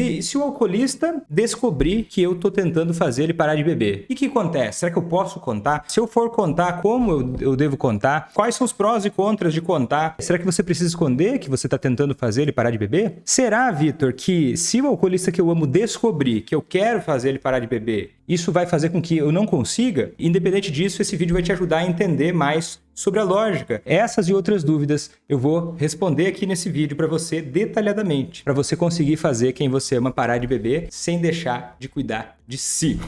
e se o alcoolista descobrir que eu tô tentando fazer ele parar de beber? O que acontece? Será que eu posso contar? Se eu for contar, como eu devo contar? Quais são os prós e contras de contar? Será que você precisa esconder que você tá tentando fazer ele parar de beber? Será, Vitor, que se o alcoolista que eu amo descobrir que eu quero fazer ele parar de beber, isso vai fazer com que eu não consiga? Independente disso, esse vídeo vai te ajudar a entender mais sobre a lógica. Essas e outras dúvidas eu vou responder aqui nesse vídeo para você detalhadamente, para você conseguir fazer quem você ama parar de beber sem deixar de cuidar de si.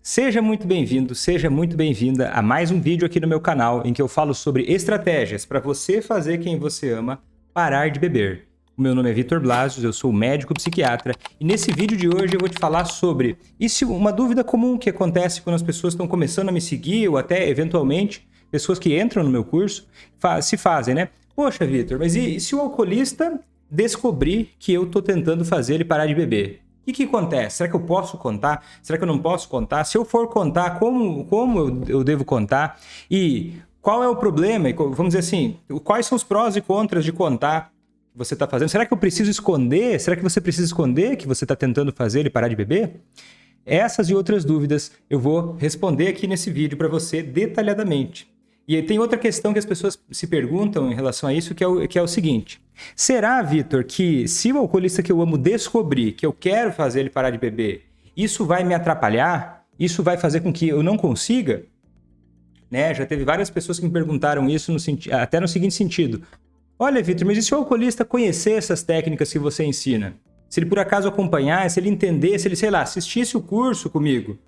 Seja muito bem-vindo, seja muito bem-vinda a mais um vídeo aqui no meu canal em que eu falo sobre estratégias para você fazer quem você ama parar de beber. O meu nome é Vitor Blasius, eu sou médico psiquiatra e nesse vídeo de hoje eu vou te falar sobre uma dúvida comum que acontece quando as pessoas estão começando a me seguir ou até, eventualmente, pessoas que entram no meu curso se fazem, né? Poxa, Vitor, mas e se o alcoolista descobrir que eu tô tentando fazer ele parar de beber? O que acontece? Será que eu posso contar? Será que eu não posso contar? Se eu for contar, como eu devo contar? E qual é o problema? Vamos dizer assim, quais são os prós e contras de contar que você está fazendo? Será que eu preciso esconder? Será que você precisa esconder que você está tentando fazer ele parar de beber? Essas e outras dúvidas eu vou responder aqui nesse vídeo para você detalhadamente. E tem outra questão que as pessoas se perguntam em relação a isso, que é o seguinte. Será, Vitor, que se o alcoolista que eu amo descobrir que eu quero fazer ele parar de beber, isso vai me atrapalhar? Isso vai fazer com que eu não consiga? Né? Já teve várias pessoas que me perguntaram isso até no seguinte sentido. Olha, Vitor, mas e se o alcoolista conhecer essas técnicas que você ensina? Se ele por acaso acompanhar, se ele entender, se ele, sei lá, assistisse o curso comigo,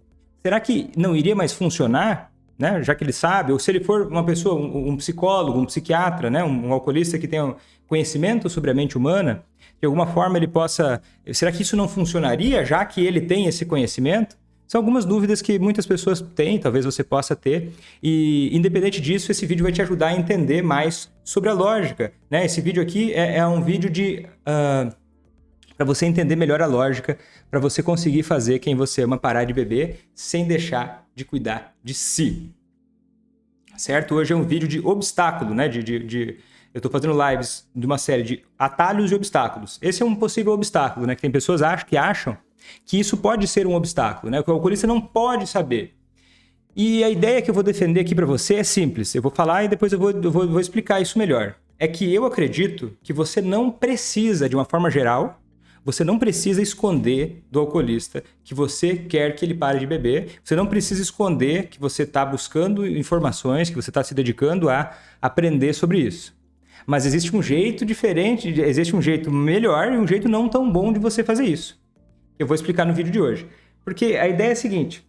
será que não iria mais funcionar? Né? Já que ele sabe, ou se ele for uma pessoa, um psicólogo, um psiquiatra, né? Um alcoolista que tenha conhecimento sobre a mente humana, de alguma forma ele possa... Será que isso não funcionaria, já que ele tem esse conhecimento? São algumas dúvidas que muitas pessoas têm, talvez você possa ter, e independente disso, esse vídeo vai te ajudar a entender mais sobre a lógica. Né? Esse vídeo aqui é um vídeo para você entender melhor a lógica, para você conseguir fazer quem você ama parar de beber sem deixar de cuidar de si. Certo? Hoje é um vídeo de obstáculo, né? Eu estou fazendo lives de uma série de atalhos e obstáculos. Esse é um possível obstáculo, né? Que tem pessoas que acham que isso pode ser um obstáculo, né? Que o alcoolista não pode saber. E a ideia que eu vou defender aqui para você é simples. Eu vou falar e depois eu vou explicar isso melhor. É que eu acredito que você não precisa, de uma forma geral, você não precisa esconder do alcoolista que você quer que ele pare de beber. Você não precisa esconder que você está buscando informações, que você está se dedicando a aprender sobre isso. Mas existe um jeito diferente, existe um jeito melhor e um jeito não tão bom de você fazer isso. Eu vou explicar no vídeo de hoje. Porque a ideia é a seguinte.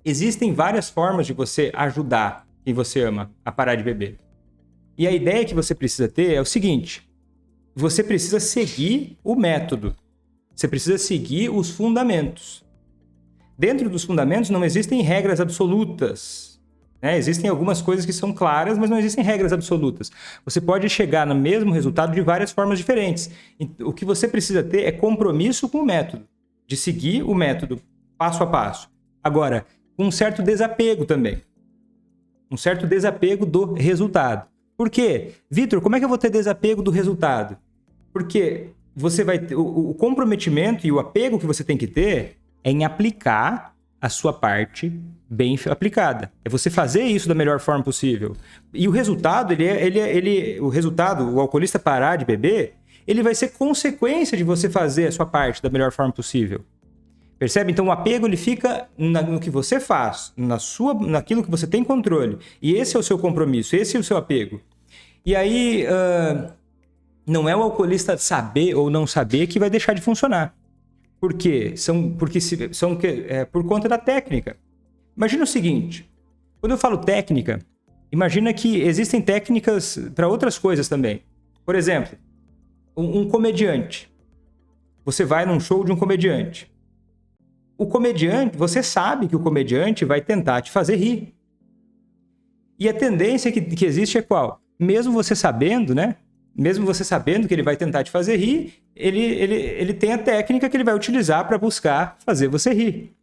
Existem várias formas de você ajudar quem você ama a parar de beber. E a ideia que você precisa ter é o seguinte. Você precisa seguir o método. Você precisa seguir os fundamentos. Dentro dos fundamentos não existem regras absolutas. Né? Existem algumas coisas que são claras, mas não existem regras absolutas. Você pode chegar no mesmo resultado de várias formas diferentes. O que você precisa ter é compromisso com o método. De seguir o método passo a passo. Agora, com um certo desapego também. Um certo desapego do resultado. Por quê? Vitor, como é que eu vou ter desapego do resultado? Porque você vai ter, o comprometimento e o apego que você tem que ter é em aplicar a sua parte bem aplicada. É você fazer isso da melhor forma possível. E o resultado, o alcoolista parar de beber, ele vai ser consequência de você fazer a sua parte da melhor forma possível. Percebe? Então o apego ele fica no que você faz, naquilo que você tem controle. E esse é o seu compromisso, esse é o seu apego. E aí, não é o alcoolista saber ou não saber que vai deixar de funcionar. Por quê? Por conta da técnica. Imagina o seguinte, quando eu falo técnica, imagina que existem técnicas para outras coisas também. Por exemplo, um comediante. Você vai num show de um comediante. O comediante, você sabe que o comediante vai tentar te fazer rir. E a tendência que existe é qual? Mesmo você sabendo, né? Mesmo você sabendo que ele vai tentar te fazer rir, ele tem a técnica que ele vai utilizar para buscar fazer você rir.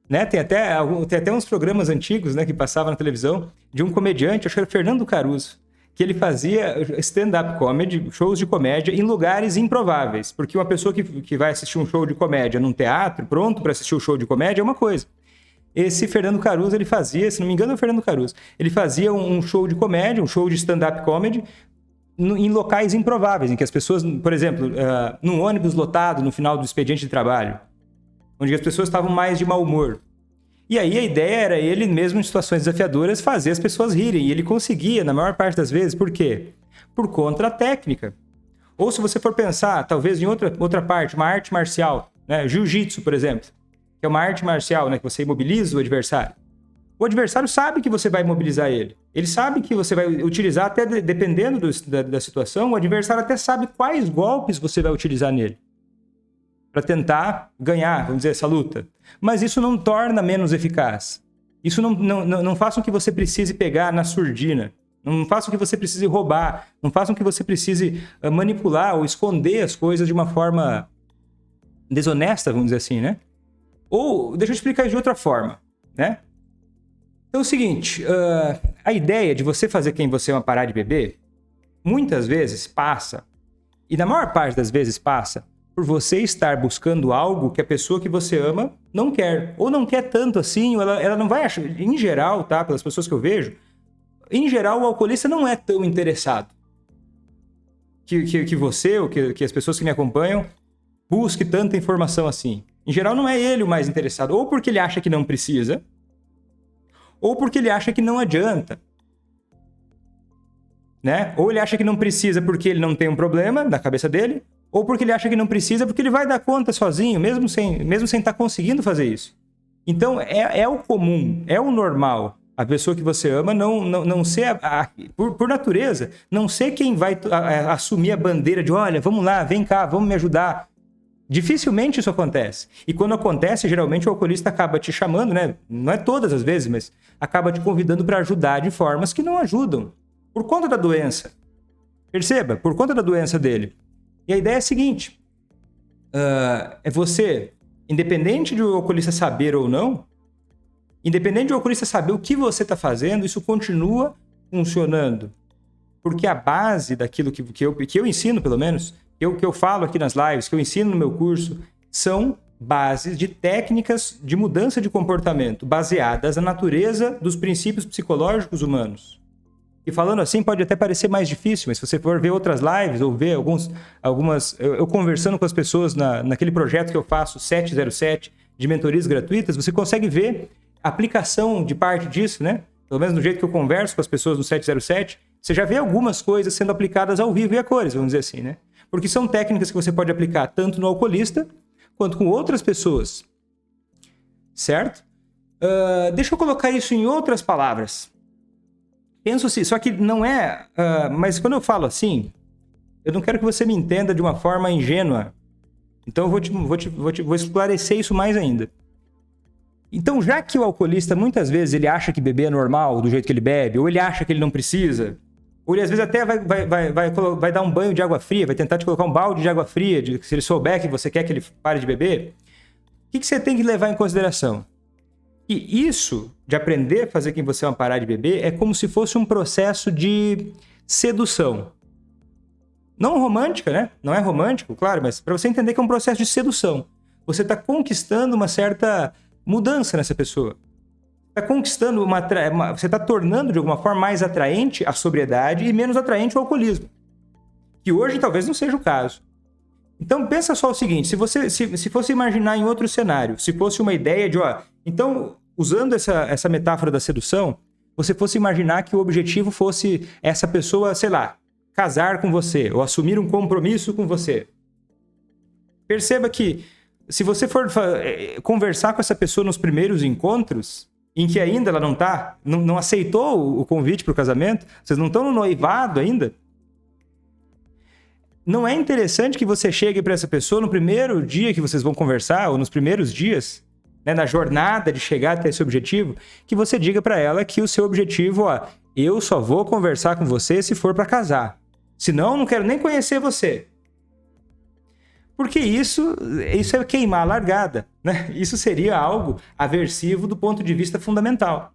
Né? Tem até uns programas antigos, né, que passavam na televisão de um comediante, acho que era Fernando Caruso, que ele fazia stand-up comedy, shows de comédia, em lugares improváveis. Porque uma pessoa que vai assistir um show de comédia num teatro, pronto para assistir o show de comédia, é uma coisa. Esse Fernando Caruso, ele fazia, se não me engano é o Fernando Caruso, ele fazia um show de comédia, um show de stand-up comedy, em locais improváveis, em que as pessoas, por exemplo, num ônibus lotado no final do expediente de trabalho, onde as pessoas estavam mais de mau humor. E aí a ideia era ele, mesmo em situações desafiadoras, fazer as pessoas rirem. E ele conseguia, na maior parte das vezes. Por quê? Por conta da técnica. Ou se você for pensar, talvez em outra parte, uma arte marcial, né? Jiu-jitsu, por exemplo, que é uma arte marcial, né? Que você imobiliza o adversário. O adversário sabe que você vai imobilizar ele. Ele sabe que você vai utilizar, até dependendo da situação, o adversário até sabe quais golpes você vai utilizar nele, para tentar ganhar, vamos dizer, essa luta. Mas isso não torna menos eficaz. Isso não faça com que você precise pegar na surdina. Não faça com que você precise roubar. Não faça com que você precise manipular ou esconder as coisas de uma forma desonesta, vamos dizer assim, né? Ou, deixa eu explicar de outra forma, né? Então é o seguinte, a ideia de você fazer quem você ama parar de beber, muitas vezes passa, e na maior parte das vezes passa, por você estar buscando algo que a pessoa que você ama não quer. Ou não quer tanto assim, ou ela não vai achar. Em geral, tá? Pelas pessoas que eu vejo, em geral o alcoolista não é tão interessado que você, ou que as pessoas que me acompanham, busque tanta informação assim. Em geral não é ele o mais interessado. Ou porque ele acha que não precisa, ou porque ele acha que não adianta. Né? Ou ele acha que não precisa porque ele não tem um problema na cabeça dele, ou porque ele acha que não precisa porque ele vai dar conta sozinho, mesmo sem estar conseguindo fazer isso. Então, é o comum, é o normal. A pessoa que você ama não ser, por natureza, não ser quem vai assumir a bandeira de, olha, vamos lá, vem cá, vamos me ajudar. Dificilmente isso acontece. E quando acontece, geralmente o alcoolista acaba te chamando, né? Não é todas as vezes, mas acaba te convidando para ajudar de formas que não ajudam. Por conta da doença. Perceba, por conta da doença dele. E a ideia é a seguinte, é você, independente de o alcoolista saber ou não, independente de o alcoolista saber o que você está fazendo, isso continua funcionando. Porque a base daquilo que eu ensino, pelo menos, que eu falo aqui nas lives, que eu ensino no meu curso, são bases de técnicas de mudança de comportamento, baseadas na natureza dos princípios psicológicos humanos. E falando assim pode até parecer mais difícil, mas se você for ver outras lives ou ver algumas... Eu conversando com as pessoas naquele projeto que eu faço, 707, de mentorias gratuitas, você consegue ver a aplicação de parte disso, né? Pelo menos no jeito que eu converso com as pessoas no 707, você já vê algumas coisas sendo aplicadas ao vivo e a cores, vamos dizer assim, né? Porque são técnicas que você pode aplicar tanto no alcoolista quanto com outras pessoas. Certo? Deixa eu colocar isso em outras palavras. Penso assim, só que não é... mas quando eu falo assim, eu não quero que você me entenda de uma forma ingênua. Então eu vou esclarecer isso mais ainda. Então, já que o alcoolista, muitas vezes, ele acha que beber é normal, do jeito que ele bebe, ou ele acha que ele não precisa, ou ele às vezes até vai dar um banho de água fria, vai tentar te colocar um balde de água fria, se ele souber que você quer que ele pare de beber, o que você tem que levar em consideração? E isso, de aprender a fazer quem você ama parar de beber, é como se fosse um processo de sedução. Não romântica, né? Não é romântico, claro, mas para você entender que é um processo de sedução. Você está conquistando uma certa mudança nessa pessoa. Está conquistando você está tornando de alguma forma mais atraente a sobriedade e menos atraente o alcoolismo. Que hoje talvez não seja o caso. Então pensa só o seguinte, se fosse imaginar em outro cenário, se fosse uma ideia de, então, usando essa metáfora da sedução, você fosse imaginar que o objetivo fosse essa pessoa, sei lá, casar com você ou assumir um compromisso com você. Perceba que se você for conversar com essa pessoa nos primeiros encontros, em que ainda ela não aceitou o convite para o casamento, vocês não estão no noivado ainda, não é interessante que você chegue para essa pessoa no primeiro dia que vocês vão conversar, ou nos primeiros dias, né, na jornada de chegar até esse objetivo, que você diga para ela que o seu objetivo, eu só vou conversar com você se for para casar. Senão, eu não quero nem conhecer você. Porque isso é queimar a largada, né? Isso seria algo aversivo do ponto de vista fundamental.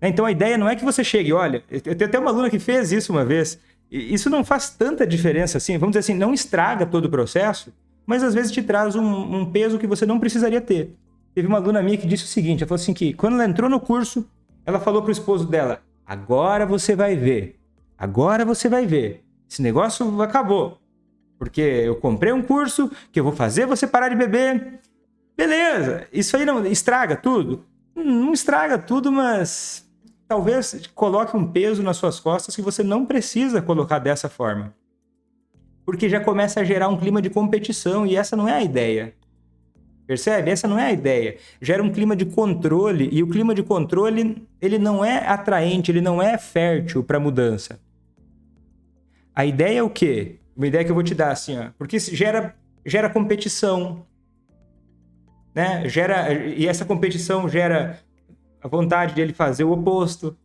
Então a ideia não é que você chegue, olha, eu tenho até uma aluna que fez isso uma vez, e isso não faz tanta diferença assim, vamos dizer assim, não estraga todo o processo, mas às vezes te traz um peso que você não precisaria ter. Teve uma aluna minha que disse o seguinte, ela falou assim que quando ela entrou no curso, ela falou pro esposo dela, agora você vai ver, esse negócio acabou, porque eu comprei um curso que eu vou fazer você parar de beber. Beleza, isso aí não estraga tudo? Não estraga tudo, mas talvez coloque um peso nas suas costas que você não precisa colocar dessa forma. Porque já começa a gerar um clima de competição e essa não é a ideia. Percebe? Essa não é a ideia. Gera um clima de controle e o clima de controle, ele não é atraente, ele não é fértil para mudança. A ideia é o quê? Uma ideia que eu vou te dar assim, ó, porque gera competição, né? E essa competição gera a vontade de ele fazer o oposto.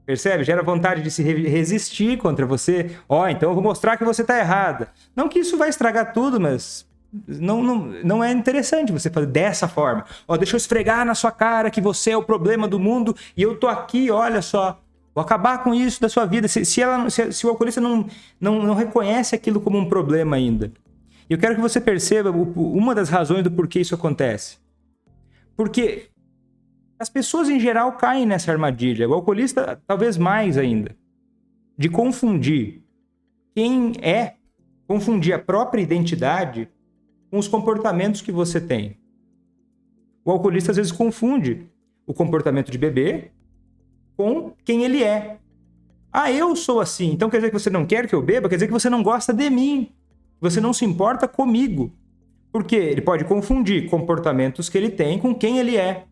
Percebe? Gera vontade de se resistir contra você. Então eu vou mostrar que você está errada. Não que isso vai estragar tudo, mas não é interessante você fazer dessa forma. Deixa eu esfregar na sua cara que você é o problema do mundo e eu tô aqui, olha só. Vou acabar com isso da sua vida. Se o alcoolista não reconhece aquilo como um problema ainda. E eu quero que você perceba uma das razões do porquê isso acontece. Porque as pessoas em geral caem nessa armadilha, o alcoolista talvez mais ainda, de confundir confundir a própria identidade com os comportamentos que você tem. O alcoolista às vezes confunde o comportamento de beber com quem ele é. Eu sou assim, então quer dizer que você não quer que eu beba? Quer dizer que você não gosta de mim, você não se importa comigo. Porque ele pode confundir comportamentos que ele tem com quem ele é.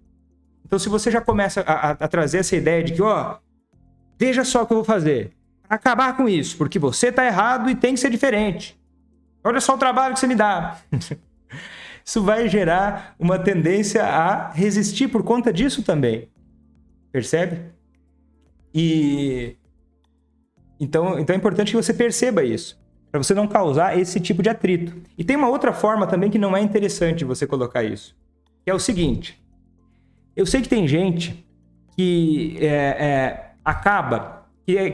Então, se você já começa a trazer essa ideia de que, veja só o que eu vou fazer, acabar com isso, porque você está errado e tem que ser diferente. Olha só o trabalho que você me dá. Isso vai gerar uma tendência a resistir por conta disso também. Percebe? Então é importante que você perceba isso, para você não causar esse tipo de atrito. E tem uma outra forma também que não é interessante você colocar isso, que é o seguinte. Eu sei que tem gente que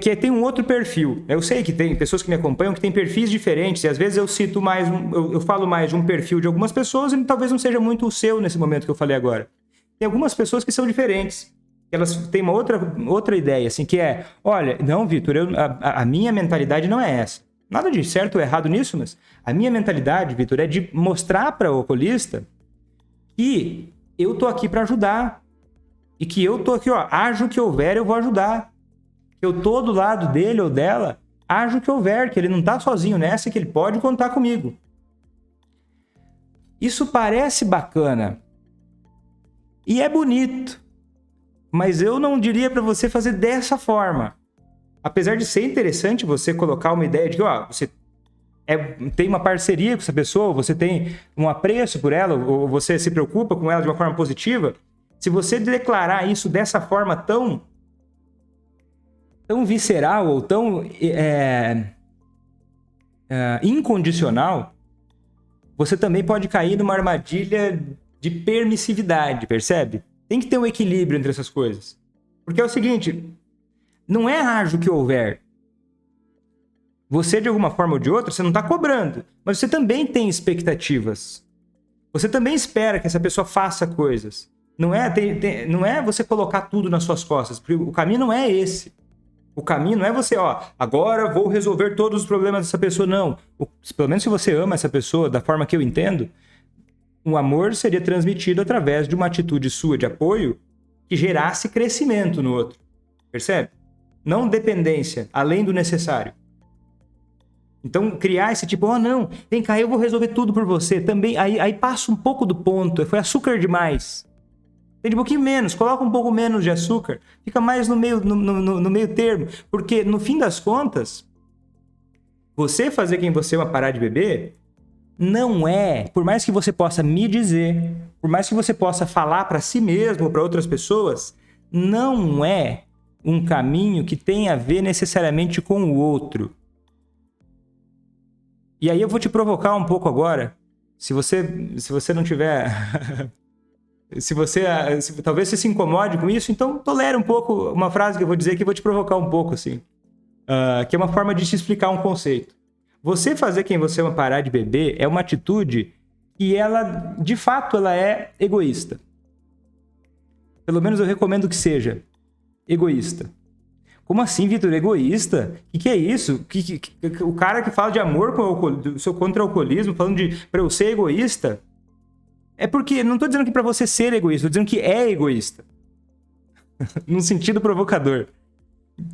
que tem um outro perfil. Eu sei que tem pessoas que me acompanham que têm perfis diferentes, e às vezes eu cito mais, eu falo mais de um perfil de algumas pessoas e talvez não seja muito o seu nesse momento que eu falei agora. Tem algumas pessoas que são diferentes. Elas têm uma outra ideia, assim, que é, olha, não, Vitor, a minha mentalidade não é essa. Nada de certo ou errado nisso, mas a minha mentalidade, Vitor, é de mostrar para o alcoolista que eu tô aqui para ajudar. E que eu tô aqui, haja o que houver, eu vou ajudar. Eu tô do lado dele ou dela, haja o que houver, que ele não tá sozinho nessa e que ele pode contar comigo. Isso parece bacana. E é bonito. Mas eu não diria para você fazer dessa forma. Apesar de ser interessante você colocar uma ideia de que você tem uma parceria com essa pessoa, você tem um apreço por ela, ou você se preocupa com ela de uma forma positiva, se você declarar isso dessa forma tão visceral ou tão incondicional, você também pode cair numa armadilha de permissividade, percebe? Tem que ter um equilíbrio entre essas coisas. Porque é o seguinte, não é haja o que houver. Você, de alguma forma ou de outra, você não está cobrando, mas você também tem expectativas. Você também espera que essa pessoa faça coisas. Não é você colocar tudo nas suas costas, porque o caminho não é esse. O caminho não é você, agora vou resolver todos os problemas dessa pessoa, não. Pelo menos se você ama essa pessoa da forma que eu entendo, o amor seria transmitido através de uma atitude sua de apoio que gerasse crescimento no outro. Percebe? Não dependência, além do necessário. Então, criar esse tipo, não, vem cá, eu vou resolver tudo por você. Também, aí passa um pouco do ponto, foi açúcar demais. Tem um pouquinho menos, coloca um pouco menos de açúcar, fica mais no meio termo. Porque, no fim das contas, você fazer quem você é parar de beber, não é, por mais que você possa me dizer, por mais que você possa falar para si mesmo ou para outras pessoas, não é um caminho que tem a ver necessariamente com o outro. E aí eu vou te provocar um pouco agora, se você não tiver Talvez você se incomode com isso, então tolera um pouco uma frase que eu vou dizer que eu vou te provocar um pouco, assim. Que é uma forma de te explicar um conceito. Você fazer quem você ama parar de beber é uma atitude que ela, de fato, ela é egoísta. Pelo menos eu recomendo que seja egoísta. Como assim, Vitor? Egoísta? O que é isso? O cara que fala de amor contra o alcoolismo, falando para eu ser egoísta, é porque, não estou dizendo que para você ser egoísta, estou dizendo que é egoísta. Num sentido provocador.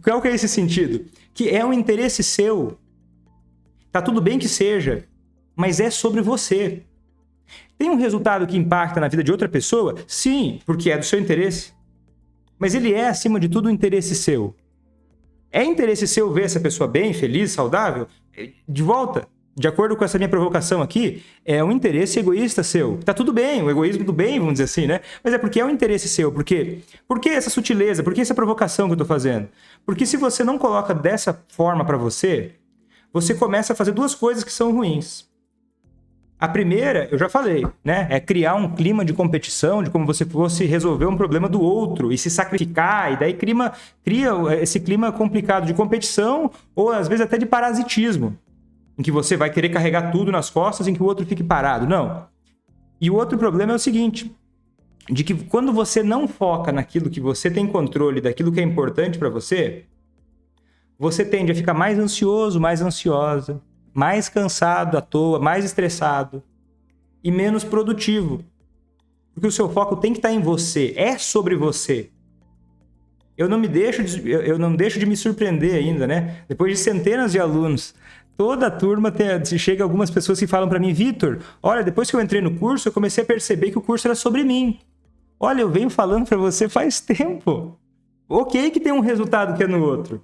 Qual que é esse sentido? Que é um interesse seu. Tá tudo bem que seja, mas é sobre você. Tem um resultado que impacta na vida de outra pessoa? Sim, porque é do seu interesse. Mas ele é, acima de tudo, um interesse seu. É interesse seu ver essa pessoa bem, feliz, saudável? De volta, de acordo com essa minha provocação aqui, é um interesse egoísta seu. Tá tudo bem, o egoísmo do bem, vamos dizer assim, né? Mas é porque é um interesse seu. Por quê? Por que essa sutileza? Por que essa provocação que eu tô fazendo? Porque se você não coloca dessa forma para você, você começa a fazer duas coisas que são ruins. A primeira, eu já falei, né? É criar um clima de competição, de como você fosse resolver um problema do outro e se sacrificar, e daí cria esse clima complicado de competição ou às vezes até de parasitismo, em que você vai querer carregar tudo nas costas em que o outro fique parado. Não. E o outro problema é o seguinte, de que quando você não foca naquilo que você tem controle, daquilo que é importante para você, você tende a ficar mais ansioso, mais ansiosa, mais cansado à toa, mais estressado e menos produtivo. Porque o seu foco tem que estar em você, é sobre você. Eu não deixo de me surpreender ainda, né? Depois de centenas de alunos, toda a turma chega algumas pessoas que falam para mim, Vitor, olha, depois que eu entrei no curso, eu comecei a perceber que o curso era sobre mim. Olha, eu venho falando para você faz tempo. Ok que tem um resultado que é no outro.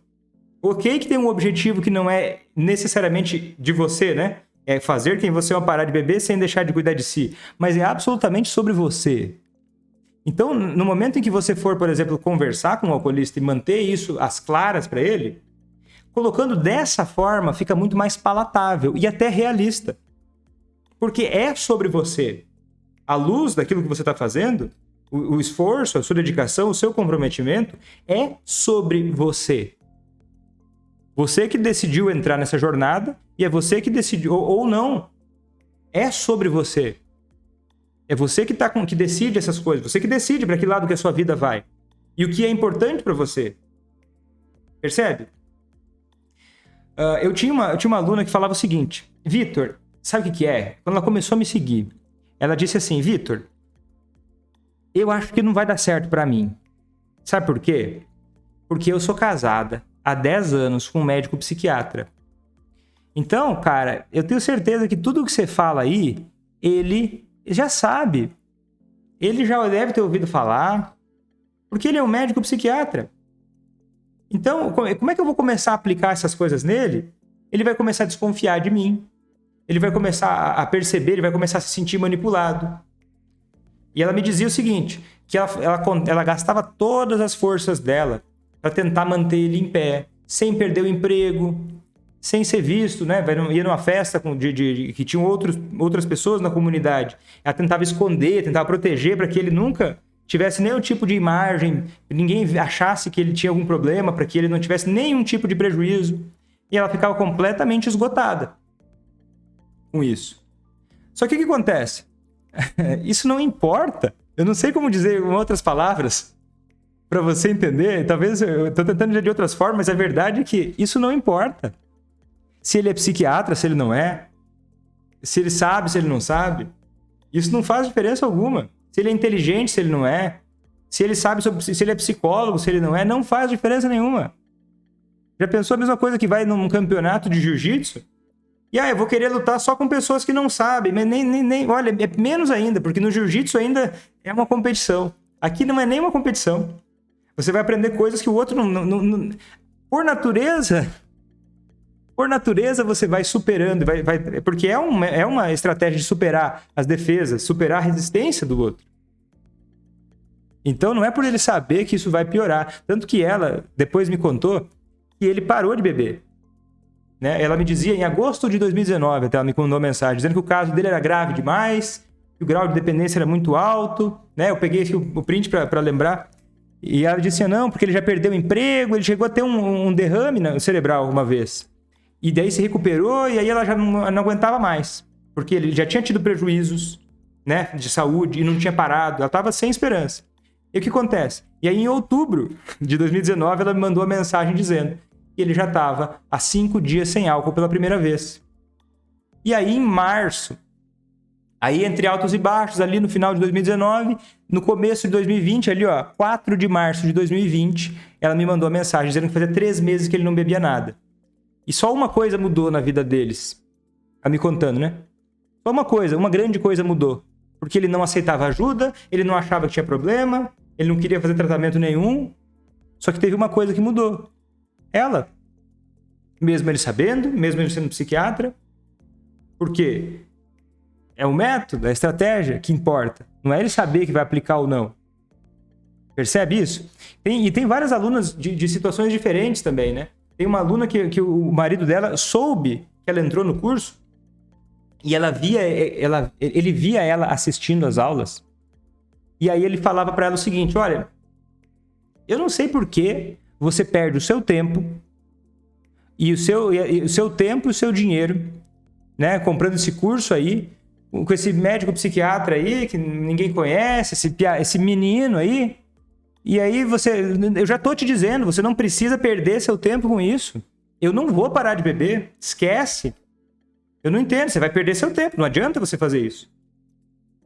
Ok que tem um objetivo que não é necessariamente de você, né? É fazer quem você ama parar de beber sem deixar de cuidar de si. Mas é absolutamente sobre você. Então, no momento em que você for, por exemplo, conversar com um alcoolista e manter isso às claras para ele, colocando dessa forma fica muito mais palatável e até realista. Porque é sobre você. À luz daquilo que você está fazendo, o esforço, a sua dedicação, o seu comprometimento é sobre você. Você que decidiu entrar nessa jornada e é você que decidiu, ou não. É sobre você. É você que decide essas coisas. Você que decide para que lado que a sua vida vai. E o que é importante para você. Percebe? Eu tinha uma aluna que falava o seguinte. Vitor, sabe o que é? Quando ela começou a me seguir, ela disse assim, Vitor, eu acho que não vai dar certo para mim. Sabe por quê? Porque eu sou casada há 10 anos com um médico psiquiatra. Então, cara, eu tenho certeza que tudo que você fala aí, ele já sabe. Ele já deve ter ouvido falar, porque ele é um médico psiquiatra. Então, como é que eu vou começar a aplicar essas coisas nele? Ele vai começar a desconfiar de mim. Ele vai começar a perceber, ele vai começar a se sentir manipulado. E ela me dizia o seguinte, que ela gastava todas as forças dela para tentar manter ele em pé, sem perder o emprego, sem ser visto, né? Ia numa festa que tinham outras pessoas na comunidade. Ela tentava esconder, tentava proteger para que ele nunca tivesse nenhum tipo de imagem, ninguém achasse que ele tinha algum problema, para que ele não tivesse nenhum tipo de prejuízo. E ela ficava completamente esgotada com isso. Só que o que acontece? Isso não importa. Eu não sei como dizer em outras palavras para você entender. Talvez eu estou tentando dizer de outras formas, mas a verdade é que isso não importa. Se ele é psiquiatra, se ele não é. Se ele sabe, se ele não sabe. Isso não faz diferença alguma. Se ele é inteligente, se ele não é. Se ele sabe se ele é psicólogo, se ele não é. Não faz diferença nenhuma. Já pensou a mesma coisa que vai num campeonato de jiu-jitsu? E eu vou querer lutar só com pessoas que não sabem. Mas olha, é menos ainda, porque no jiu-jitsu ainda é uma competição. Aqui não é nem uma competição. Você vai aprender coisas que o outro não por natureza você vai superando, porque é uma estratégia de superar as defesas, superar a resistência do outro. Então não é por ele saber que isso vai piorar. Tanto que ela depois me contou que ele parou de beber. Né? Ela me dizia, em agosto de 2019, até ela me mandou uma mensagem, dizendo que o caso dele era grave demais, que o grau de dependência era muito alto, né? Eu peguei aqui o print para lembrar. E ela disse, não, porque ele já perdeu o emprego, ele chegou a ter um derrame cerebral uma vez. E daí se recuperou e aí ela já não aguentava mais. Porque ele já tinha tido prejuízos, né, de saúde e não tinha parado. Ela estava sem esperança. E o que acontece? E aí em outubro de 2019 ela me mandou uma mensagem dizendo que ele já estava há 5 dias sem álcool pela primeira vez. E aí em março, aí entre altos e baixos, ali no final de 2019, no começo de 2020, ali ó, 4 de março de 2020, ela me mandou a mensagem dizendo que fazia 3 meses que ele não bebia nada. E só uma coisa mudou na vida deles. Tá me contando, né? Só uma coisa, uma grande coisa mudou. Porque ele não aceitava ajuda, ele não achava que tinha problema, ele não queria fazer tratamento nenhum. Só que teve uma coisa que mudou. Ela. Mesmo ele sabendo, mesmo ele sendo psiquiatra. Por quê? É o método, é a estratégia que importa. Não é ele saber que vai aplicar ou não. Percebe isso? E tem várias alunas de situações diferentes também, né? Tem uma aluna que o marido dela soube que ela entrou no curso e ele via ela assistindo às aulas. E aí ele falava para ela o seguinte, olha, eu não sei por que você perde o seu tempo e o seu tempo e o seu dinheiro, né, comprando esse curso aí, com esse médico psiquiatra aí, que ninguém conhece, esse menino aí. E aí eu já tô te dizendo, você não precisa perder seu tempo com isso. Eu não vou parar de beber, esquece. Eu não entendo, você vai perder seu tempo, não adianta você fazer isso.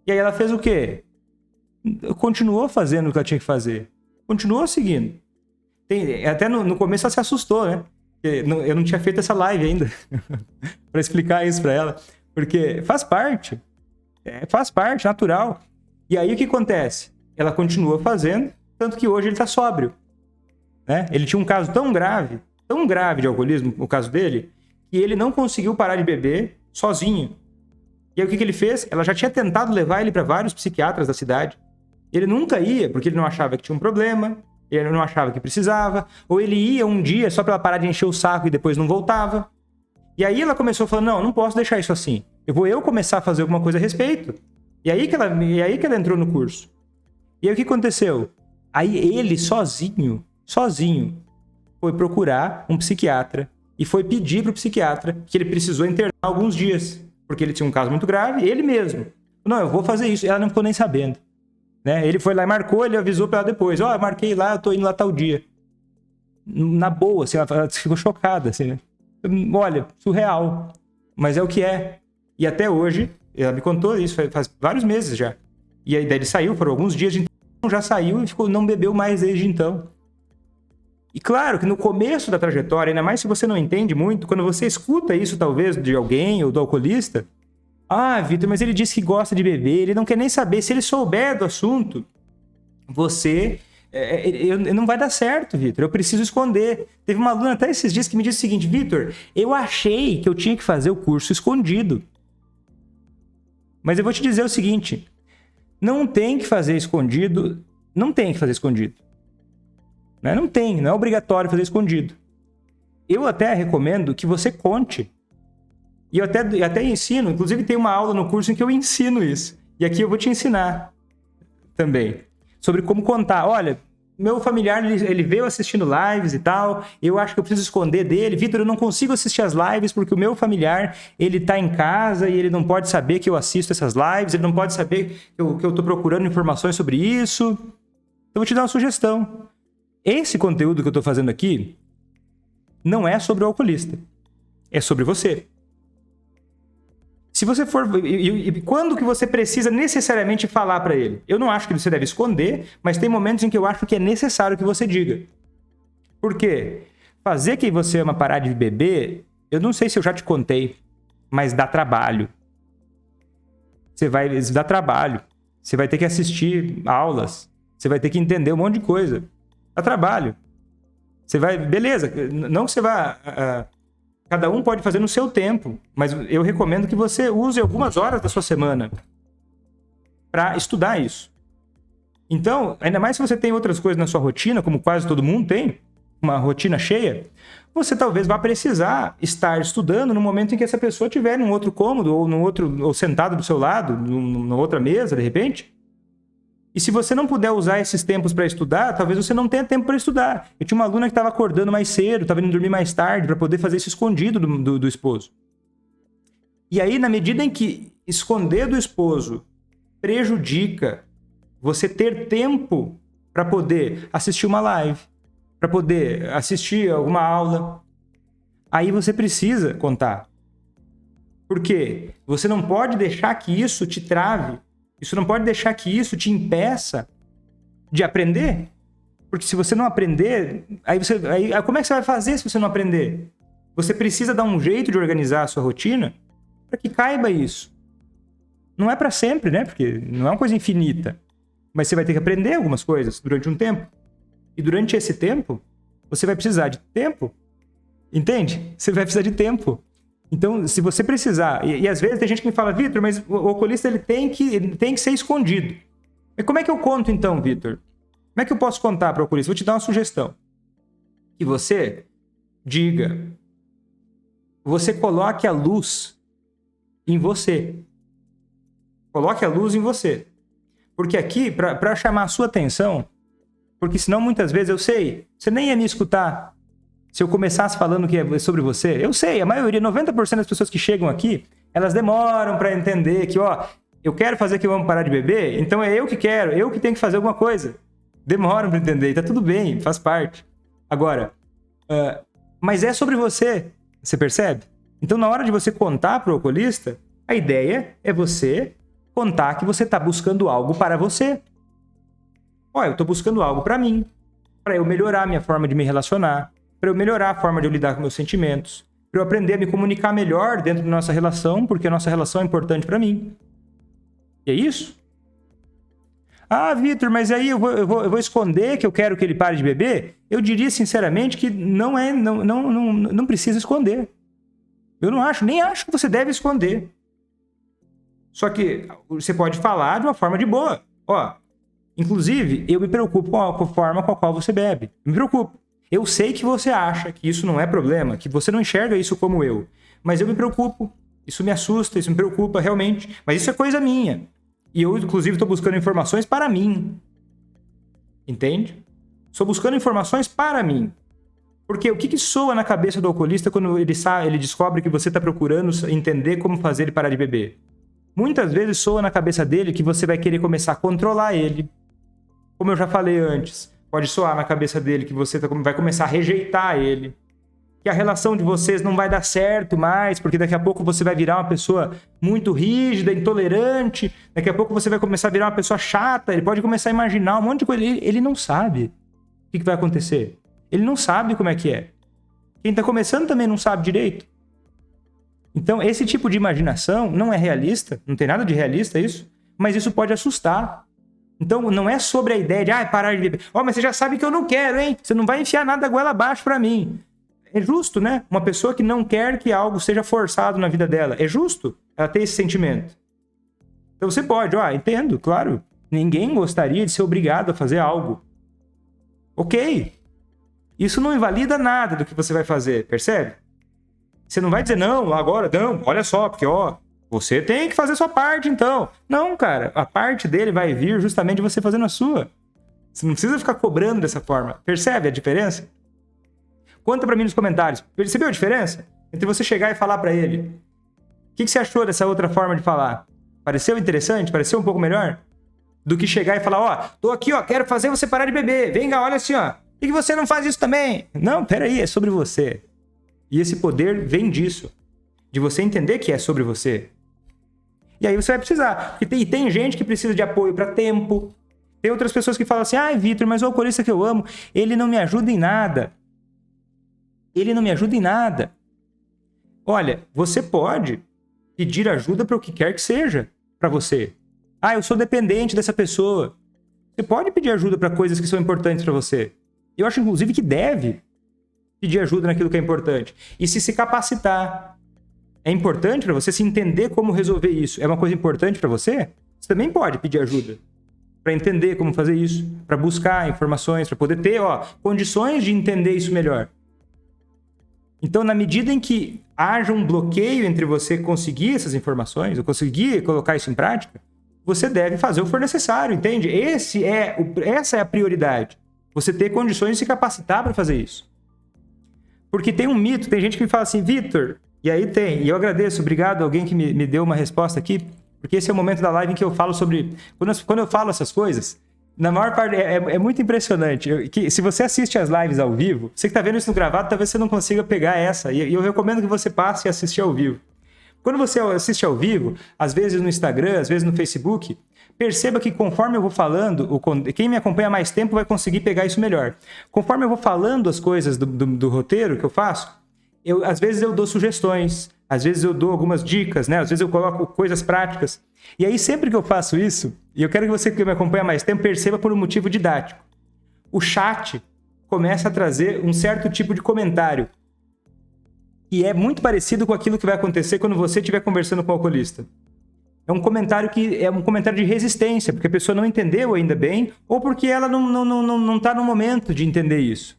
E aí ela fez o quê? Continuou fazendo o que ela tinha que fazer. Continuou seguindo. Até no começo ela se assustou, né? Eu não tinha feito essa live ainda para explicar isso para ela. Porque faz parte, natural. E aí o que acontece? Ela continua fazendo, tanto que hoje ele está sóbrio. Né? Ele tinha um caso tão grave de alcoolismo, o caso dele, que ele não conseguiu parar de beber sozinho. E aí o que ele fez? Ela já tinha tentado levar ele para vários psiquiatras da cidade. Ele nunca ia, porque ele não achava que tinha um problema, ele não achava que precisava, ou ele ia um dia só para ela parar de encher o saco e depois não voltava. E aí ela começou falando, não posso deixar isso assim. Eu vou começar a fazer alguma coisa a respeito. E aí que ela entrou no curso. E aí o que aconteceu? Aí ele sozinho, foi procurar um psiquiatra e foi pedir pro psiquiatra que ele precisou internar alguns dias, porque ele tinha um caso muito grave, ele mesmo. Não, eu vou fazer isso. Ela não ficou nem sabendo. Né? Ele foi lá e marcou, ele avisou pra ela depois. Eu marquei lá, eu tô indo lá tal dia. Na boa, assim, ela ficou chocada, assim, né? Olha, surreal. Mas é o que é. E até hoje, ela me contou isso, faz vários meses já. E aí daí ele saiu por alguns dias, então já saiu e não bebeu mais desde então. E claro que no começo da trajetória, ainda mais se você não entende muito, quando você escuta isso talvez de alguém ou do alcoolista, Vitor, mas ele disse que gosta de beber, ele não quer nem saber. Se ele souber do assunto, não vai dar certo, Vitor. Eu preciso esconder. Teve uma aluna até esses dias que me disse o seguinte, Vitor, eu achei que eu tinha que fazer o curso escondido. Mas eu vou te dizer o seguinte, não tem que fazer escondido. Não é obrigatório fazer escondido. Eu até recomendo que você conte. E eu até ensino, inclusive tem uma aula no curso em que eu ensino isso. E aqui eu vou te ensinar também. Sobre como contar. Olha, meu familiar, ele veio assistindo lives e tal, eu acho que eu preciso esconder dele. Vitor, eu não consigo assistir as lives porque o meu familiar, ele tá em casa e ele não pode saber que eu assisto essas lives, ele não pode saber que eu tô procurando informações sobre isso. Então, eu vou te dar uma sugestão. Esse conteúdo que eu tô fazendo aqui não é sobre o alcoolista. É sobre você. Se você for... E quando que você precisa necessariamente falar para ele? Eu não acho que você deve esconder, mas tem momentos em que eu acho que é necessário que você diga. Por quê? Fazer quem você ama parar de beber, eu não sei se eu já te contei, mas dá trabalho. Dá trabalho. Você vai ter que assistir aulas. Você vai ter que entender um monte de coisa. Dá trabalho. Beleza, não que você vá... Cada um pode fazer no seu tempo, mas eu recomendo que você use algumas horas da sua semana para estudar isso. Então, ainda mais se você tem outras coisas na sua rotina, como quase todo mundo tem, uma rotina cheia, você talvez vá precisar estar estudando no momento em que essa pessoa estiver num outro cômodo ou sentado do seu lado, numa outra mesa, de repente. E se você não puder usar esses tempos para estudar, talvez você não tenha tempo para estudar. Eu tinha uma aluna que estava acordando mais cedo, estava indo dormir mais tarde para poder fazer isso escondido do esposo. E aí, na medida em que esconder do esposo prejudica você ter tempo para poder assistir uma live, para poder assistir alguma aula, aí você precisa contar. Por quê? Você não pode deixar que isso te trave. Isso não pode deixar que isso te impeça de aprender. Porque se você não aprender, aí como é que você vai fazer se você não aprender? Você precisa dar um jeito de organizar a sua rotina para que caiba isso. Não é para sempre, né? Porque não é uma coisa infinita. Mas você vai ter que aprender algumas coisas durante um tempo. E durante esse tempo, você vai precisar de tempo. Entende? Você vai precisar de tempo. Então, se você precisar... E às vezes tem gente que me fala, Vitor, mas o oculista ele tem que ser escondido. Mas como é que eu conto então, Vitor? Como é que eu posso contar para o oculista? Vou te dar uma sugestão. Que você diga... Você coloque a luz em você. Coloque a luz em você. Porque aqui, para chamar a sua atenção... Porque senão muitas vezes eu sei, você nem ia me escutar se eu começasse falando que é sobre você. Eu sei, a maioria, 90% das pessoas que chegam aqui, elas demoram para entender que, eu quero fazer que eu amo parar de beber, então é eu que quero, eu que tenho que fazer alguma coisa. Demoram para entender, e tá tudo bem, faz parte. Agora, mas é sobre você percebe? Então na hora de você contar para o oculista, a ideia é você contar que você está buscando algo para você. Eu estou buscando algo para mim, para eu melhorar a minha forma de me relacionar, para eu melhorar a forma de eu lidar com meus sentimentos, para eu aprender a me comunicar melhor dentro da nossa relação, porque a nossa relação é importante para mim. E é isso? Ah, Vitor, mas aí eu vou esconder que eu quero que ele pare de beber? Eu diria sinceramente que não precisa esconder. Eu nem acho que você deve esconder. Só que você pode falar de uma forma de boa. Inclusive, eu me preocupo com a forma com a qual você bebe. Me preocupo. Eu sei que você acha que isso não é problema, que você não enxerga isso como eu. Mas eu me preocupo. Isso me assusta, isso me preocupa realmente. Mas isso é coisa minha. E eu, inclusive, estou buscando informações para mim. Entende? Estou buscando informações para mim. Porque o que soa na cabeça do oculista quando ele descobre que você está procurando entender como fazer ele parar de beber? Muitas vezes soa na cabeça dele que você vai querer começar a controlar ele. Como eu já falei antes, pode soar na cabeça dele que você vai começar a rejeitar ele. Que a relação de vocês não vai dar certo mais, porque daqui a pouco você vai virar uma pessoa muito rígida, intolerante. Daqui a pouco você vai começar a virar uma pessoa chata. Ele pode começar a imaginar um monte de coisa. Ele não sabe o que vai acontecer. Ele não sabe como é que é. Quem está começando também não sabe direito. Então, esse tipo de imaginação não é realista. Não tem nada de realista isso. Mas isso pode assustar. Então, não é sobre a ideia de parar de beber. Mas você já sabe que eu não quero, hein? Você não vai enfiar nada goela abaixo pra mim. É justo, né? Uma pessoa que não quer que algo seja forçado na vida dela. É justo ela ter esse sentimento. Então, você pode, entendo, claro. Ninguém gostaria de ser obrigado a fazer algo. Ok. Isso não invalida nada do que você vai fazer, percebe? Você não vai dizer, não, agora, não, olha só, porque, você tem que fazer a sua parte, então. Não, cara, a parte dele vai vir justamente de você fazendo a sua. Você não precisa ficar cobrando dessa forma. Percebe a diferença? Conta pra mim nos comentários. Percebeu a diferença? Entre você chegar e falar pra ele. O que você achou dessa outra forma de falar? Pareceu interessante? Pareceu um pouco melhor? Do que chegar e falar, tô aqui, quero fazer você parar de beber. Vem cá, olha assim, Por que você não faz isso também? Não, peraí, é sobre você. E esse poder vem disso. De você entender que é sobre você. E aí você vai precisar. E tem gente que precisa de apoio para tempo. Tem outras pessoas que falam assim, Vitor, mas o oculista que eu amo, ele não me ajuda em nada. Ele não me ajuda em nada. Olha, você pode pedir ajuda para o que quer que seja para você. Eu sou dependente dessa pessoa. Você pode pedir ajuda para coisas que são importantes para você. Eu acho, inclusive, que deve pedir ajuda naquilo que é importante. E se capacitar. É importante para você se entender como resolver isso. É uma coisa importante para você? Você também pode pedir ajuda. para entender como fazer isso, para buscar informações, para poder ter, condições de entender isso melhor. Então, na medida em que haja um bloqueio entre você conseguir essas informações, ou conseguir colocar isso em prática, você deve fazer o que for necessário, entende? Essa é a prioridade. Você ter condições de se capacitar para fazer isso. Porque tem um mito, tem gente que me fala assim, Vitor, e eu agradeço, obrigado a alguém que me deu uma resposta aqui, porque esse é o momento da live em que eu falo sobre... Quando eu falo essas coisas, na maior parte, é muito impressionante. Que se você assiste as lives ao vivo, você que está vendo isso no gravado, talvez você não consiga pegar essa. E eu recomendo que você passe a assistir ao vivo. Quando você assiste ao vivo, às vezes no Instagram, às vezes no Facebook, perceba que conforme eu vou falando, quem me acompanha há mais tempo vai conseguir pegar isso melhor. Conforme eu vou falando as coisas do roteiro que eu faço, às vezes eu dou sugestões, às vezes eu dou algumas dicas, né? Às vezes eu coloco coisas práticas. E aí, sempre que eu faço isso, e eu quero que você que me acompanha há mais tempo perceba por um motivo didático. O chat começa a trazer um certo tipo de comentário. E é muito parecido com aquilo que vai acontecer quando você estiver conversando com o alcoolista. É um comentário de resistência, porque a pessoa não entendeu ainda bem, ou porque ela não está no momento de entender isso.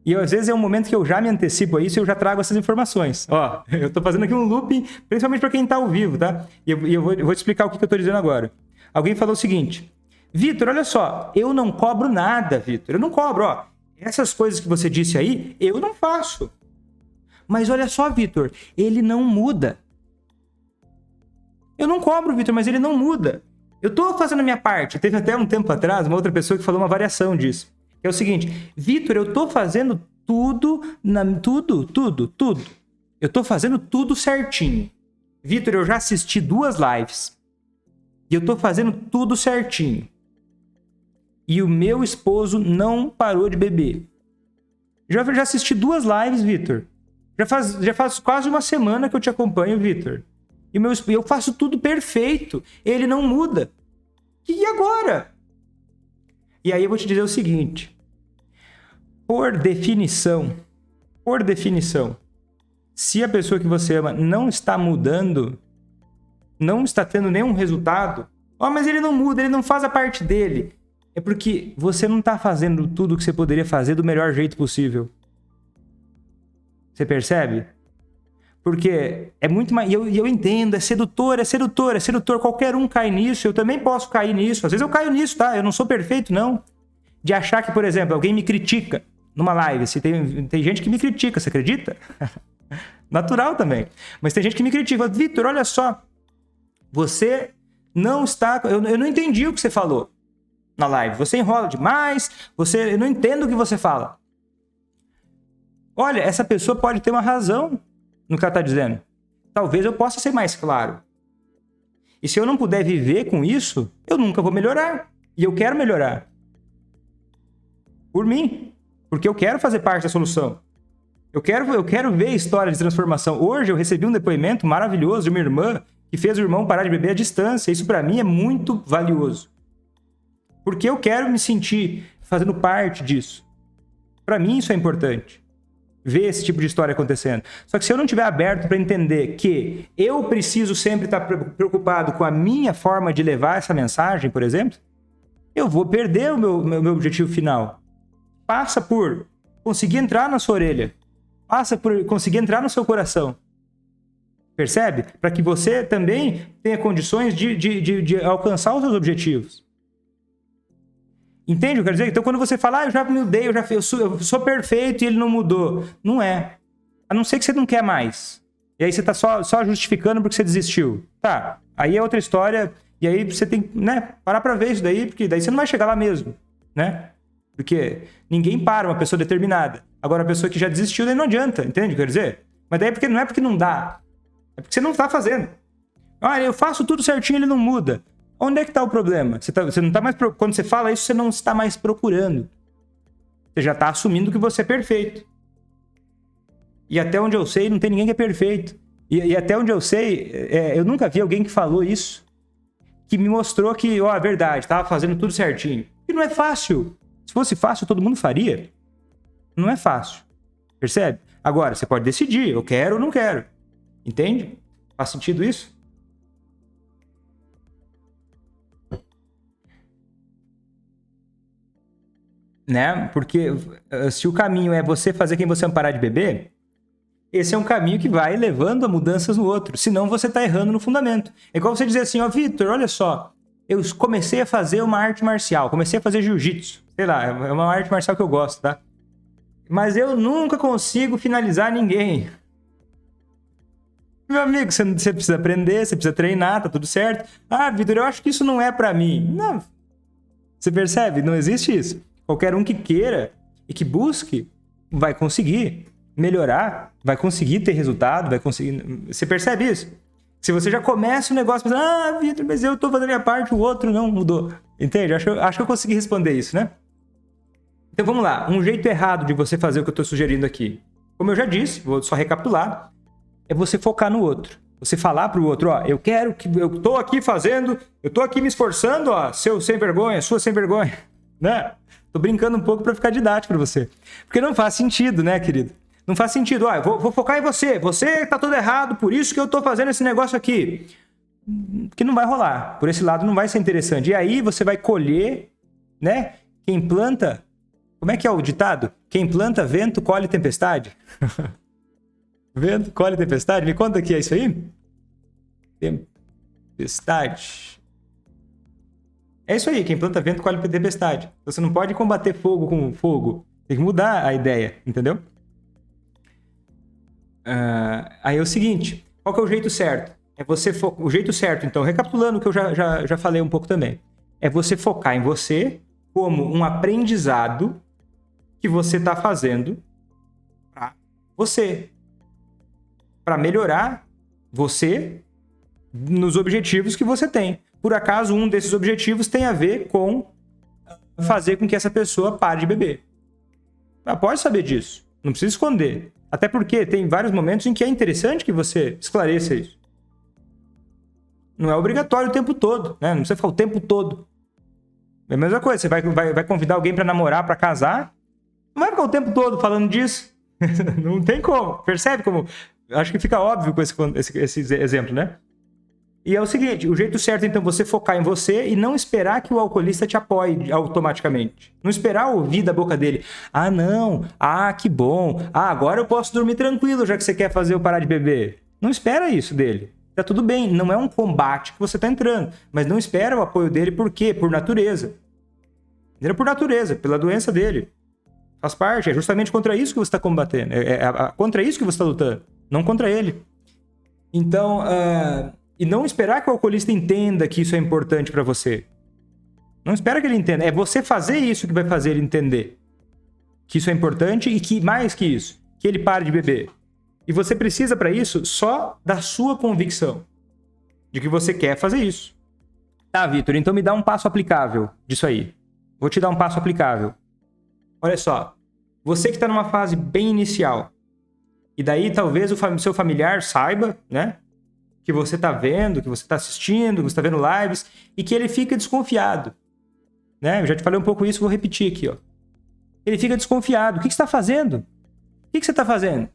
E às vezes é um momento que eu já me antecipo a isso e eu já trago essas informações. Eu tô fazendo aqui um looping, principalmente para quem está ao vivo, tá? E eu vou te explicar o que eu tô dizendo agora. Alguém falou o seguinte, Vitor, olha só, eu não cobro nada, Vitor, eu não cobro, essas coisas que você disse aí, eu não faço. Mas olha só, Vitor, ele não muda. Eu não cobro, Vitor, mas ele não muda. Eu tô fazendo a minha parte. Teve até um tempo atrás uma outra pessoa que falou uma variação disso. Que é o seguinte, Vitor, eu tô fazendo tudo. Eu tô fazendo tudo certinho. Vitor, eu já assisti 2 lives. E eu tô fazendo tudo certinho. E o meu esposo não parou de beber. Já assisti 2 lives, Vitor. Já faz quase uma semana que eu te acompanho, Vitor. E eu faço tudo perfeito. Ele não muda. E agora? E aí eu vou te dizer o seguinte. Por definição, se a pessoa que você ama não está mudando, não está tendo nenhum resultado, mas ele não muda, ele não faz a parte dele. É porque você não está fazendo tudo o que você poderia fazer do melhor jeito possível. Você percebe? Porque é muito mais... E eu entendo, é sedutor. Qualquer um cai nisso, eu também posso cair nisso. Às vezes eu caio nisso, tá? Eu não sou perfeito, não. De achar que, por exemplo, alguém me critica numa live. Se tem gente que me critica, você acredita? Natural também. Mas tem gente que me critica. Vitor, olha só. Você não está... Eu não entendi o que você falou na live. Você enrola demais. Eu não entendo o que você fala. Olha, essa pessoa pode ter uma razão no que ela está dizendo. Talvez eu possa ser mais claro. E se eu não puder viver com isso, eu nunca vou melhorar. E eu quero melhorar. Por mim. Porque eu quero fazer parte da solução. Eu quero ver a história de transformação. Hoje eu recebi um depoimento maravilhoso de uma irmã que fez o irmão parar de beber à distância. Isso para mim é muito valioso. Porque eu quero me sentir fazendo parte disso. Para mim isso é importante. Ver esse tipo de história acontecendo. Só que se eu não estiver aberto para entender que eu preciso sempre estar preocupado com a minha forma de levar essa mensagem, por exemplo, eu vou perder o meu objetivo final. Passa por conseguir entrar na sua orelha. Passa por conseguir entrar no seu coração. Percebe? Para que você também tenha condições de alcançar os seus objetivos. Entende o que eu quero dizer? Então, quando você fala, eu já mudei, eu sou perfeito e ele não mudou. Não é. A não ser que você não quer mais. E aí você tá só justificando porque você desistiu. Tá, aí é outra história. E aí você tem que, parar pra ver isso daí, porque daí você não vai chegar lá mesmo, né? Porque ninguém para uma pessoa determinada. Agora, a pessoa que já desistiu, daí não adianta, entende o que eu quero dizer? Mas daí não é porque não dá. É porque você não tá fazendo. Olha, eu faço tudo certinho, ele não muda. Onde é que está o problema? Você não tá mais... Quando você fala isso, você não está mais procurando. Você já está assumindo que você é perfeito. E até onde eu sei, não tem ninguém que é perfeito. E até onde eu sei, eu nunca vi alguém que falou isso, que me mostrou que, a verdade, estava fazendo tudo certinho. E não é fácil. Se fosse fácil, todo mundo faria. Não é fácil. Percebe? Agora, você pode decidir, eu quero ou não quero. Entende? Faz sentido isso? né? Porque se o caminho é você fazer quem você ama parar de beber, esse é um caminho que vai levando a mudanças no outro. Senão você tá errando no fundamento. É igual você dizer assim, ó, Vitor, olha só, eu comecei a fazer uma arte marcial, comecei a fazer jiu-jitsu. Sei lá, é uma arte marcial que eu gosto, tá? Mas eu nunca consigo finalizar ninguém. Meu amigo, você precisa aprender, você precisa treinar, tá tudo certo. Ah, Vitor, eu acho que isso não é pra mim. Não. Você percebe? Não existe isso. Qualquer um que queira e que busque vai conseguir melhorar, vai conseguir ter resultado, vai conseguir... Você percebe isso? Se você já começa o negócio pensando, ah, Vitor, mas eu tô fazendo a minha parte, o outro não mudou. Entende? Acho que eu consegui responder isso, né? Então vamos lá. Um jeito errado de você fazer o que eu tô sugerindo aqui. Como eu já disse, vou só recapitular, é você focar no outro. Você falar pro outro, ó, eu tô aqui fazendo, eu tô aqui me esforçando, ó, seu sem vergonha, sua sem vergonha, né? Tô brincando um pouco pra ficar didático pra você. Porque não faz sentido, né, querido? Não faz sentido, ó, eu vou focar em você. Você tá tudo errado, por isso que eu tô fazendo esse negócio aqui. Que não vai rolar. Por esse lado não vai ser interessante. E aí você vai colher, né? Quem planta... Como é que é o ditado? Quem planta vento, colhe tempestade. Vento, colhe tempestade? Me conta aqui, é isso aí? Tempestade. É isso aí, quem planta vento, colhe tempestade. Você não pode combater fogo com fogo. Tem que mudar a ideia, entendeu? Aí é o seguinte, qual que é o jeito certo? É você o jeito certo, então, recapitulando o que eu já falei um pouco também, é você focar em você como um aprendizado que você está fazendo para você, para melhorar você nos objetivos que você tem. Por acaso, um desses objetivos tem a ver com fazer com que essa pessoa pare de beber. Ela pode saber disso, não precisa esconder. Até porque tem vários momentos em que é interessante que você esclareça isso. Não é obrigatório o tempo todo, né? Não precisa ficar o tempo todo. É a mesma coisa, você vai convidar alguém para namorar, para casar, não vai ficar o tempo todo falando disso. Não tem como. Percebe como? Acho que fica óbvio com esse exemplo, né? E é o seguinte, o jeito certo, então, é você focar em você e não esperar que o alcoolista te apoie automaticamente. Não esperar ouvir da boca dele. Ah, não. Ah, que bom. Ah, agora eu posso dormir tranquilo, já que você quer fazer eu parar de beber. Não espera isso dele. Tá tudo bem. Não é um combate que você tá entrando. Mas não espera o apoio dele, por quê? Por natureza. Ele é por natureza, pela doença dele. Faz parte. É justamente contra isso que você está combatendo. Contra isso que você está lutando. Não contra ele. Então... E não esperar que o alcoolista entenda que isso é importante para você. Não espera que ele entenda. É você fazer isso que vai fazer ele entender que isso é importante e que, mais que isso, que ele pare de beber. E você precisa, para isso, só da sua convicção de que você quer fazer isso. Tá, Vitor, então me dá um passo aplicável disso aí. Vou te dar um passo aplicável. Olha só. Você que está numa fase bem inicial. E daí talvez o seu familiar saiba, né? Que você tá vendo, que você tá assistindo, que você tá vendo lives, e que ele fica desconfiado. Né? Eu já te falei um pouco isso, vou repetir aqui, ó. Ele fica desconfiado. O que você tá fazendo? O que você tá fazendo?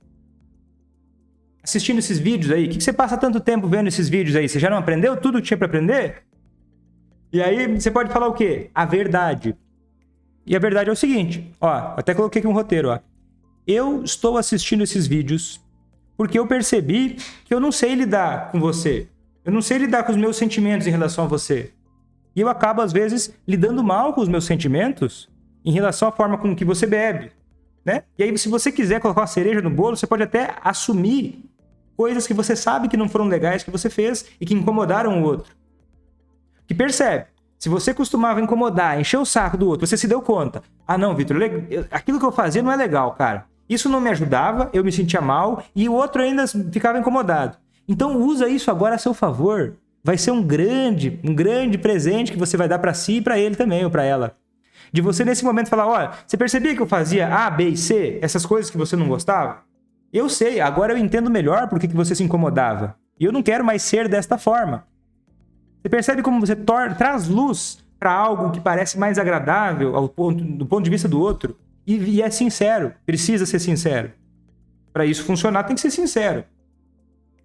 Assistindo esses vídeos aí? O que você passa tanto tempo vendo esses vídeos aí? Você já não aprendeu tudo que tinha pra aprender? E aí você pode falar o quê? A verdade. E a verdade é o seguinte, ó, até coloquei aqui um roteiro, ó. Eu estou assistindo esses vídeos porque eu percebi que eu não sei lidar com você. Eu não sei lidar com os meus sentimentos em relação a você. E eu acabo, às vezes, lidando mal com os meus sentimentos em relação à forma com que você bebe, né? E aí, se você quiser colocar uma cereja no bolo, você pode até assumir coisas que você sabe que não foram legais que você fez e que incomodaram o outro. Que percebe? Se você costumava incomodar, encher o saco do outro, você se deu conta. Ah, não, Vitor, aquilo que eu fazia não é legal, cara. Isso não me ajudava, eu me sentia mal e o outro ainda ficava incomodado. Então usa isso agora a seu favor. Vai ser um grande presente que você vai dar para si e para ele também, ou para ela. De você nesse momento falar, olha, você percebia que eu fazia A, B e C, essas coisas que você não gostava? Eu sei, agora eu entendo melhor por que você se incomodava. E eu não quero mais ser desta forma. Você percebe como você traz luz para algo que parece mais agradável do ponto de vista do outro? E é sincero, precisa ser sincero. Para isso funcionar, tem que ser sincero.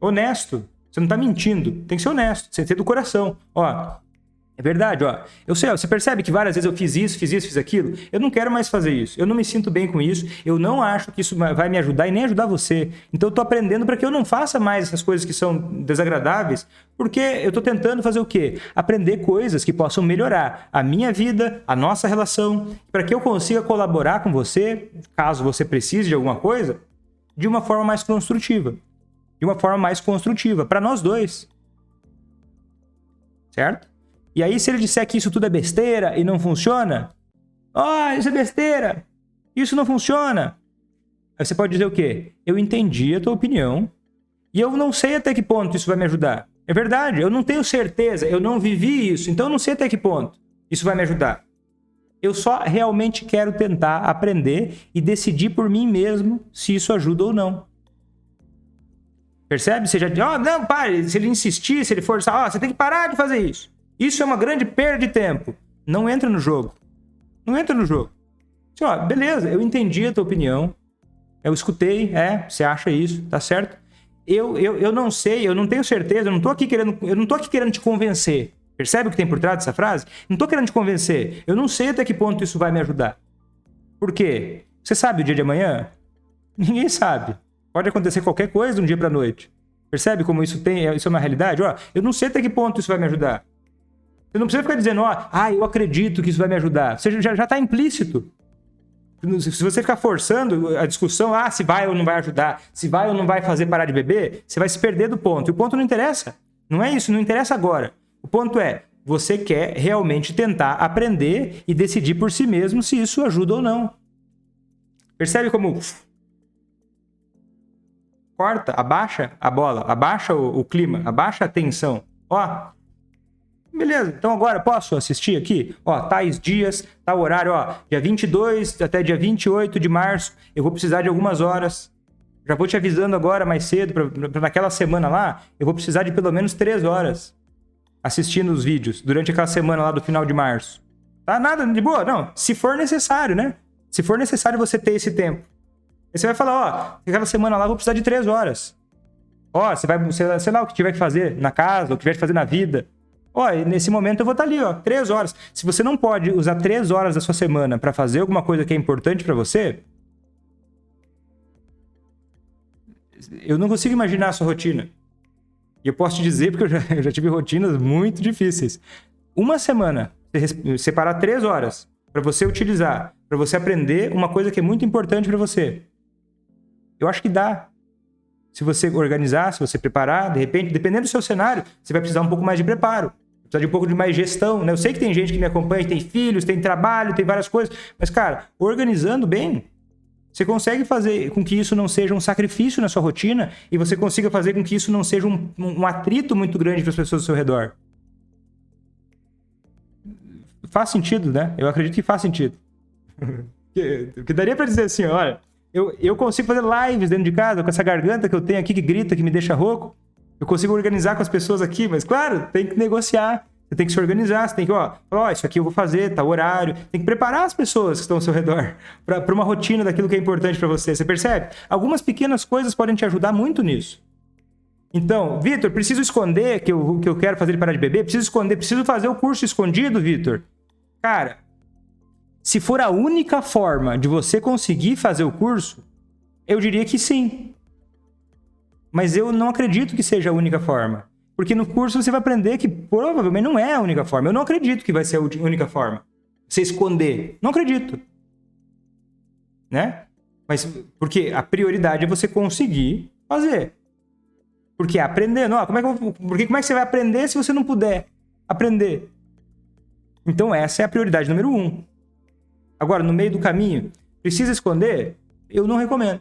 Honesto. Você não tá mentindo, tem que ser honesto, sem ser do coração. Ó, É verdade, ó. Eu sei, ó, você percebe que várias vezes eu fiz isso, fiz aquilo? Eu não quero mais fazer isso. Eu não me sinto bem com isso. Eu não acho que isso vai me ajudar e nem ajudar você. Então eu tô aprendendo para que eu não faça mais essas coisas que são desagradáveis, porque eu tô tentando fazer o quê? Aprender coisas que possam melhorar a minha vida, a nossa relação, para que eu consiga colaborar com você, caso você precise de alguma coisa, de uma forma mais construtiva. De uma forma mais construtiva, para nós dois. Certo? E aí, se ele disser que isso tudo é besteira e não funciona, isso é besteira, isso não funciona. Aí você pode dizer o quê? Eu entendi a tua opinião e eu não sei até que ponto isso vai me ajudar. É verdade, eu não tenho certeza, eu não vivi isso, então eu não sei até que ponto isso vai me ajudar. Eu só realmente quero tentar aprender e decidir por mim mesmo se isso ajuda ou não. Percebe? Você já diz, não, pare, se ele insistir, se ele forçar, você tem que parar de fazer isso. Isso é uma grande perda de tempo. Não entra no jogo. Não entra no jogo. Assim, beleza, eu entendi a tua opinião. Eu escutei, você acha isso, tá certo? Eu não sei, eu não tenho certeza, eu não tô aqui querendo te convencer. Percebe o que tem por trás dessa frase? Não tô querendo te convencer. Eu não sei até que ponto isso vai me ajudar. Por quê? Você sabe o dia de amanhã? Ninguém sabe. Pode acontecer qualquer coisa de um dia pra noite. Percebe como isso é uma realidade? Eu não sei até que ponto isso vai me ajudar. Você não precisa ficar dizendo, eu acredito que isso vai me ajudar. Você já está implícito. Se você ficar forçando a discussão, se vai ou não vai ajudar, se vai ou não vai fazer parar de beber, você vai se perder do ponto. E o ponto não interessa. Não é isso, não interessa agora. O ponto é, você quer realmente tentar aprender e decidir por si mesmo se isso ajuda ou não. Percebe como corta, abaixa a bola, abaixa o clima, abaixa a tensão. Beleza, então agora posso assistir aqui? Tais dias, tal horário, dia 22 até dia 28 de março, eu vou precisar de algumas horas. Já vou te avisando agora mais cedo, para naquela semana lá, eu vou precisar de pelo menos 3 horas assistindo os vídeos, durante aquela semana lá do final de março. Tá nada de boa? Não, se for necessário, né? Se for necessário você ter esse tempo. Aí você vai falar, aquela semana lá eu vou precisar de 3 horas. Você vai, sei lá o que tiver que fazer na casa, o que tiver que fazer na vida. Nesse momento eu vou estar ali, 3 horas. Se você não pode usar 3 horas da sua semana para fazer alguma coisa que é importante para você, eu não consigo imaginar a sua rotina. E eu posso te dizer, porque eu já tive rotinas muito difíceis. Uma semana, você separar 3 horas para você utilizar, para você aprender uma coisa que é muito importante para você. Eu acho que dá. Se você organizar, se você preparar, de repente, dependendo do seu cenário, você vai precisar um pouco mais de preparo. Precisa de um pouco de mais gestão, né? Eu sei que tem gente que me acompanha, tem filhos, tem trabalho, tem várias coisas. Mas, cara, organizando bem, você consegue fazer com que isso não seja um sacrifício na sua rotina e você consiga fazer com que isso não seja um atrito muito grande para as pessoas ao seu redor. Faz sentido, né? Eu acredito que faz sentido. Que daria para dizer assim, olha, eu consigo fazer lives dentro de casa com essa garganta que eu tenho aqui que grita, que me deixa rouco. Eu consigo organizar com as pessoas aqui, mas claro, tem que negociar. Você tem que se organizar, você tem que, isso aqui eu vou fazer, tá horário. Tem que preparar as pessoas que estão ao seu redor para uma rotina daquilo que é importante para você. Você percebe? Algumas pequenas coisas podem te ajudar muito nisso. Então, Vitor, preciso esconder que eu quero fazer ele parar de beber? Preciso esconder, preciso fazer o curso escondido, Vitor? Cara, se for a única forma de você conseguir fazer o curso, eu diria que sim. Mas eu não acredito que seja a única forma. Porque no curso você vai aprender que provavelmente não é a única forma. Eu não acredito que vai ser a única forma. Você esconder. Não acredito. Né? Mas porque a prioridade é você conseguir fazer. Porque aprender... Não, como é que você vai aprender se você não puder aprender? Então essa é a prioridade número 1. Agora, no meio do caminho, precisa esconder? Eu não recomendo.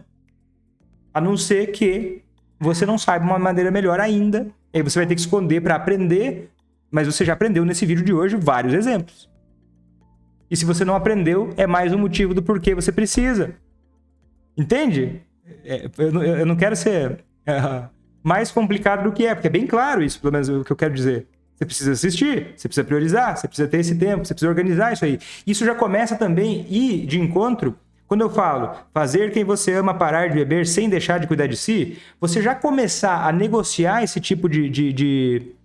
A não ser que você não saiba uma maneira melhor ainda. Aí você vai ter que esconder para aprender, mas você já aprendeu nesse vídeo de hoje vários exemplos. E se você não aprendeu, é mais um motivo do porquê você precisa. Entende? Eu não quero ser mais complicado do que é, porque é bem claro isso, pelo menos o que eu quero dizer. Você precisa assistir, você precisa priorizar, você precisa ter esse tempo, você precisa organizar isso aí. Isso já começa também a ir de encontro. Quando eu falo fazer quem você ama parar de beber sem deixar de cuidar de si, você já começar a negociar esse tipo de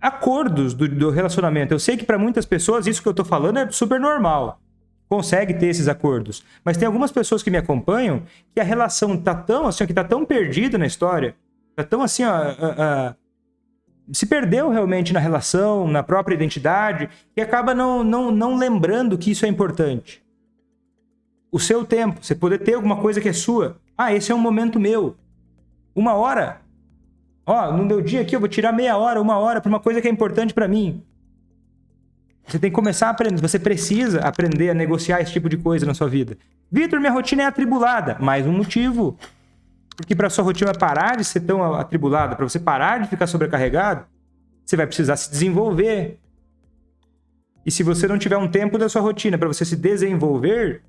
acordos do relacionamento. Eu sei que para muitas pessoas isso que eu tô falando é super normal. Consegue ter esses acordos. Mas tem algumas pessoas que me acompanham que a relação tá tão assim, que tá tão perdida na história, tá tão assim, se perdeu realmente na relação, na própria identidade, que acaba não lembrando que isso é importante. O seu tempo, você poder ter alguma coisa que é sua. Esse é um momento meu. 1 hora. No meu dia aqui eu vou tirar meia hora, 1 hora para uma coisa que é importante para mim. Você tem que começar a aprender. Você precisa aprender a negociar esse tipo de coisa na sua vida. Vitor, minha rotina é atribulada. Mais um motivo. Porque para sua rotina parar de ser tão atribulada, para você parar de ficar sobrecarregado, você vai precisar se desenvolver. E se você não tiver um tempo da sua rotina para você se desenvolver,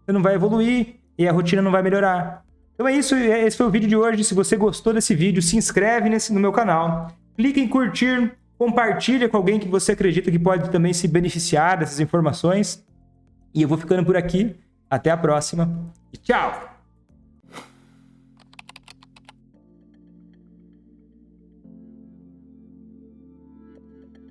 você não vai evoluir e a rotina não vai melhorar. Então é isso, esse foi o vídeo de hoje. Se você gostou desse vídeo, se inscreve no meu canal, clica em curtir, compartilha com alguém que você acredita que pode também se beneficiar dessas informações. E eu vou ficando por aqui. Até a próxima e tchau!